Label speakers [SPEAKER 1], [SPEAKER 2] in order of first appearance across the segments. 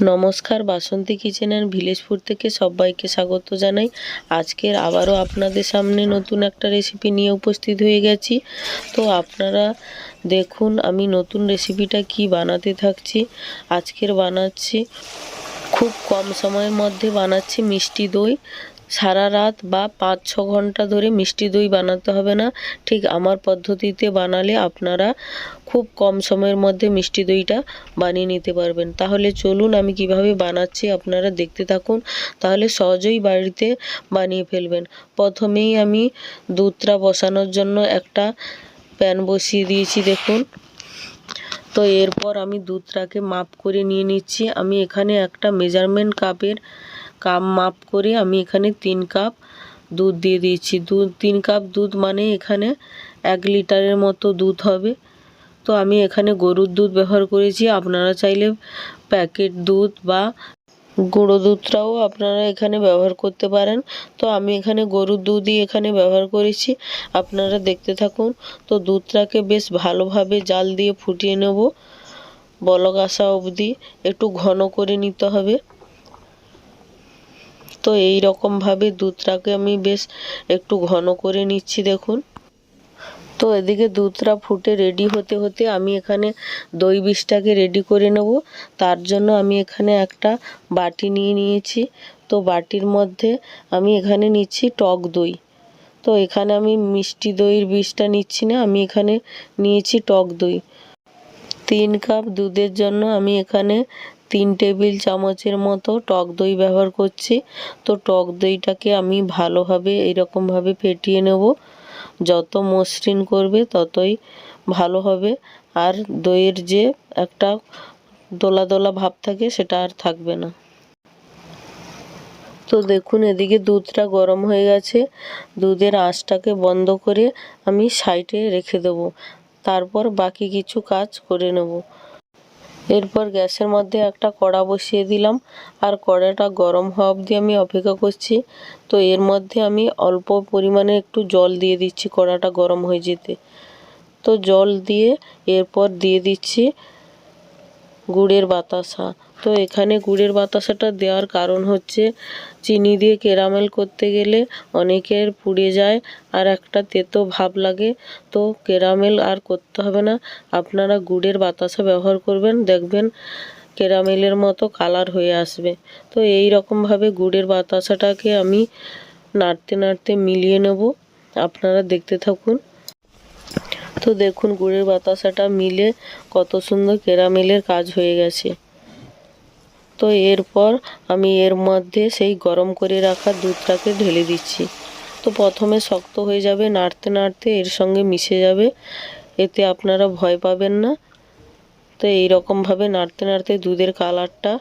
[SPEAKER 1] নমস্কার, বাসন্তী kitchen and village food থেকে সবাইকে স্বাগত জানাই। আজকের আবারও আপনাদের সামনে নতুন একটা রেসিপি নিয়ে উপস্থিত হয়ে গেছি। তো আপনারা দেখুন আমি নতুন রেসিপিটা কি বানাতে থাকছি। আজকের বানাচ্ছি খুব কম সময়ের মধ্যে বানাচ্ছি মিষ্টি দই। সারা রাত বা 5-6 ঘন্টা ধরে মিষ্টি দই বানাতে হবে না, ঠিক আমার পদ্ধতিতে বানালে আপনারা খুব কম সময়ের মধ্যে মিষ্টি দইটা বানিয়ে নিতে পারবেন। তাহলে চলুন আমি কিভাবে বানাচ্ছি আপনারা দেখতে থাকুন, তাহলে সহজেই বাড়িতে বানিয়ে ফেলবেন। প্রথমেই আমি দুধটা বসানোর জন্য একটা প্যান বসিয়ে দিয়েছি দেখুন। তো এরপর আমি দুধটাকে মাপ করে নিয়ে নিচ্ছি। আমি এখানে একটা মেজারমেন্ট কাপের মাপ করে আমি এখানে 3 কাপ দুধ দিয়ে দিয়েছি। 3 কাপ দুধ মানে এখানে 1 লিটারের মতো দুধ হবে। তো আমি এখানে গরুর দুধ ব্যবহার করেছি, আপনারা চাইলে প্যাকেট দুধ বা গুঁড়ো দুধটাও আপনারা এখানে ব্যবহার করতে পারেন। তো আমি এখানে গরুর দুধই এখানে ব্যবহার করেছি, আপনারা দেখতে থাকুন। তো দুধটাকে বেশ ভালোভাবে জাল দিয়ে ফুটিয়ে নেব, বলক আসা অবধি একটু ঘন করে নিতে হবে। তো এই রকমভাবে দুধটাকে আমি বেশ একটু ঘন করে নিচ্ছি দেখুন। তো এদিকে দুধটা ফুটে রেডি হতে হতে আমি এখানে দই বিষটাকে রেডি করে নেব। তার জন্য আমি এখানে একটা বাটি নিয়ে নিয়েছি। তো বাটির মধ্যে আমি এখানে নিচ্ছি টক দই। তো এখানে আমি মিষ্টি দইয়ের বিষটা নিচ্ছি না, আমি এখানে নিয়েছি টক দই। 3 কাপ দুধের জন্য আমি এখানে 3 টেবিল চামচের মতো টক দই ব্যবহার করছি। তো টক দইটাকে আমি ভালোভাবে এইরকমভাবে ফেটিয়ে নেব। যত মসৃণ করবে ততই ভালো হবে, আর দইয়ের যে একটা দোলা দোলা ভাব থাকে সেটা আর থাকবে না। তো দেখুন এদিকে দুধটা গরম হয়ে গেছে। দুধের আঁচটাকে বন্ধ করে আমি সাইডে রেখে দেব, তারপর বাকি কিছু কাজ করে নেব। এরপর গ্যাসের মধ্যে একটা কড়া বসিয়ে দিলাম, আর কড়াটা গরম হওয়া অবধি আমি অপেক্ষা করছি। তো এর মধ্যে আমি অল্প পরিমাণে একটু জল দিয়ে দিচ্ছি কড়াটা গরম হয়ে যেতে। তো জল দিয়ে এরপর দিয়ে দিচ্ছি গুড়ের বাতাসা। তো এখানে গুড়ের বাতাসাটা দেওয়ার কারণ হচ্ছে চিনি দিয়ে ক্যারামেল করতে গেলে অনেকের পুড়ে যায় আর একটা তেতো ভাব লাগে। তো ক্যারামেল আর করতে হবে না, আপনারা গুড়ের বাতাসা ব্যবহার করবেন, দেখবেন ক্যারামেলের মতো কালার হয়ে আসবে। তো এই রকমভাবে গুড়ের বাতাসাটাকে আমি নাড়তে নাড়তে মিলিয়ে নেব, আপনারা দেখতে থাকুন। তো দেখুন গুড়ের বাতাসাটা মিলে কত সুন্দর ক্যারামেলের কাজ হয়ে গেছে। তো এরপর আমি এর মধ্যে সেই গরম করে রাখা দুধটাকে ঢেলে দিচ্ছি। তো প্রথমে শক্ত হয়ে যাবে, নাড়তে নাড়তে এর সঙ্গে মিশে যাবে, এতে আপনারা ভয় পাবেন না। তো এই রকমভাবে নাড়তে নাড়তে দুধের কালারটা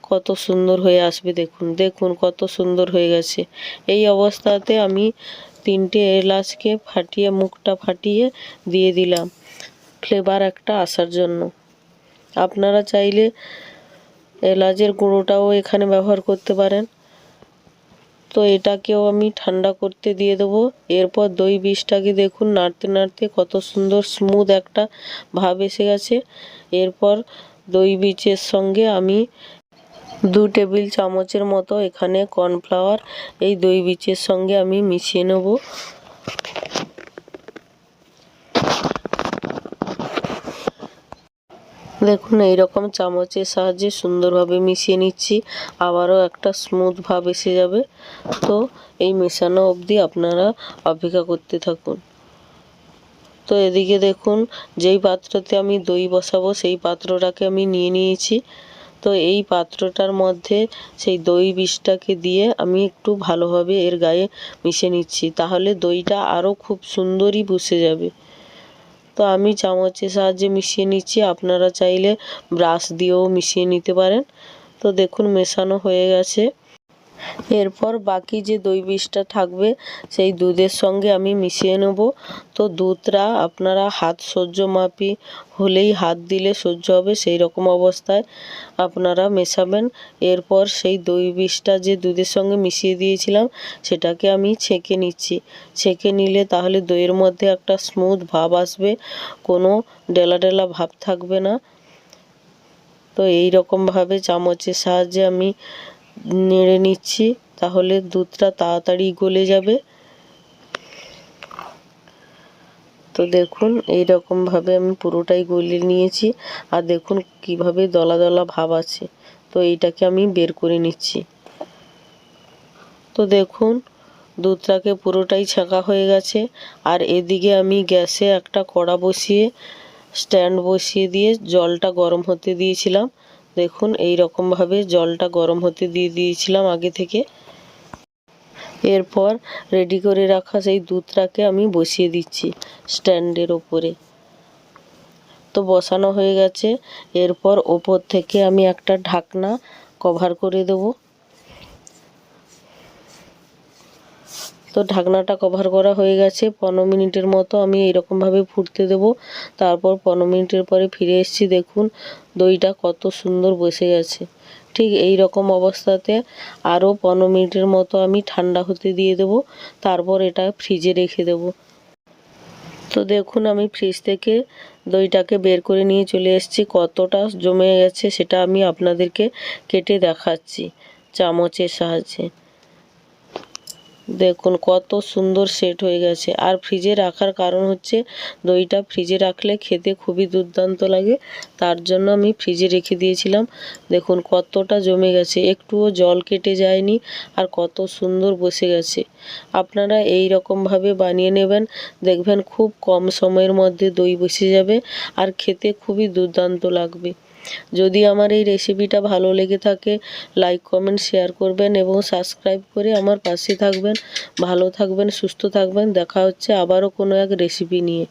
[SPEAKER 1] কত সুন্দর হয়ে আসবে দেখুন। দেখুন কত সুন্দর হয়ে গেছে। এই অবস্থাতে আমি 3টে এলাচকে ফাটিয়ে মুখটা ফাটিয়ে দিয়ে দিলাম ফ্লেভার একটা আসার জন্য। আপনারা চাইলে এলাচের গুঁড়োটাও এখানে ব্যবহার করতে পারেন। তো এটাকেও আমি ঠান্ডা করতে দিয়ে দেবো। এরপর দই বিষটাকে দেখুন নাড়তে নাড়তে কত সুন্দর স্মুথ একটা ভাব এসে গেছে। এরপর দই বীজের সঙ্গে আমি 2 টেবিল চামচের মতো এখানে কর্নফ্লাওয়ার এই দই বীজের সঙ্গে আমি মিশিয়ে নেব। দেখুন এইরকম চামচের সাহায্যে সুন্দরভাবে মিশিয়ে নিচ্ছি, আবারও একটা স্মুথ ভাব এসে যাবে। তো এই মেশানো অবধি আপনারা অপেক্ষা করতে থাকুন। তো এদিকে দেখুন যেই পাত্রতে আমি দই বসাবো সেই পাত্রটাকে আমি নিয়ে নিয়েছি। তো এই পাত্রটার মধ্যে সেই দই বিষটাকে দিয়ে আমি একটু ভালোভাবে এর গায়ে মিশিয়ে নিচ্ছি, তাহলে দইটা আরও খুব সুন্দরই বসে যাবে। তো আমি চামচের সাহায্যে মিশিয়ে নিচ্ছি, আপনারা চাইলে ব্রাশ দিয়েও মিশিয়ে নিতে পারেন। তো দেখুন মেশানো হয়ে গেছে। এরপর বাকি যে দই বিষটা থাকবে সেই দুধের সঙ্গে আমি মিশিয়ে নেব। তো দুধটা আপনারা হাত সহ্য মাপি হলেই, হাত দিলে সহ্য হবে সেই রকম অবস্থায় আপনারা মেশাবেন। এরপর সেই দই বিষটা যে দুধের সঙ্গে মিশিয়ে দিয়েছিলাম সেটাকে আমি ছেঁকে নিচ্ছি। ছেঁকে নিলে তাহলে দইয়ের মধ্যে একটা স্মুথ ভাব আসবে, কোনো ডেলা ডেলা ভাব থাকবে না। তো এই রকমভাবে চামচের সাহায্যে আমি নেড়ে নিচ্ছি, তাহলে দুধটা তাড়াতাড়ি গলে যাবে। তো দেখুন এই রকমভাবে আমি পুরোটাই গলিয়ে নিয়েছি, আর দেখুন কিভাবে দলা দলা ভাব আছে। তো এইটাকে আমি বের করে নিচ্ছি। তো দেখুন দুধটাকে পুরোটাই ছাঁকা হয়ে গেছে। আর এদিকে আমি গ্যাসে একটা কড়া বসিয়ে স্ট্যান্ড বসিয়ে দিয়ে জলটা গরম হতে দিয়েছিলাম। দেখুন এই রকমভাবে জলটা গরম হতে দিয়ে দিয়েছিলাম আগে থেকে। এরপর রেডি করে রাখা সেই দুধটাকে আমি বসিয়ে দিচ্ছি স্ট্যান্ডের ওপরে। তো বসানো হয়ে গেছে। এরপর ওপর থেকে আমি একটা ঢাকনা কভার করে দেবো। তো ঢাকনাটা কভার করা হয়ে গেছে। 15 মিনিটের মতো আমি এইরকমভাবে ফুটতে দেব। তারপর 15 মিনিটের পরে ফিরে এসেছি। দেখুন দইটা কত সুন্দর বসে গেছে। ঠিক এই রকম অবস্থাতে আরও 15 মিনিটের মতো আমি ঠান্ডা হতে দিয়ে দেব। তারপর এটা ফ্রিজে রেখে দেব। তো দেখুন আমি ফ্রিজ থেকে দইটাকে বের করে নিয়ে চলে এসেছি। কতটা জমে গেছে সেটা আমি আপনাদেরকে কেটে দেখাচ্ছি চামচের সাহায্যে। দেখুন কত সুন্দর সেট হয়ে গেছে। আর ফ্রিজে রাখার কারণ হচ্ছে দইটা ফ্রিজে রাখলে খেতে খুবই দুর্দান্ত লাগে, তার জন্য আমি ফ্রিজে রেখে দিয়েছিলাম। দেখুন কতটা জমে গেছে, একটুও জল কেটে যায়নি, আর কত সুন্দর বসে গেছে। আপনারা এই রকমভাবে বানিয়ে নেবেন, দেখবেন খুব কম সময়ের মধ্যে দই বসে যাবে আর খেতে খুবই দুর্দান্ত লাগবে। যদি আমার এই রেসিপিটা ভালো লেগে থাকে লাইক কমেন্ট শেয়ার করবেন এবং সাবস্ক্রাইব করে আমার পাশে থাকবেন। ভালো থাকবেন, সুস্থ থাকবেন। দেখা হচ্ছে আবারও কোনো এক রেসিপি নিয়ে।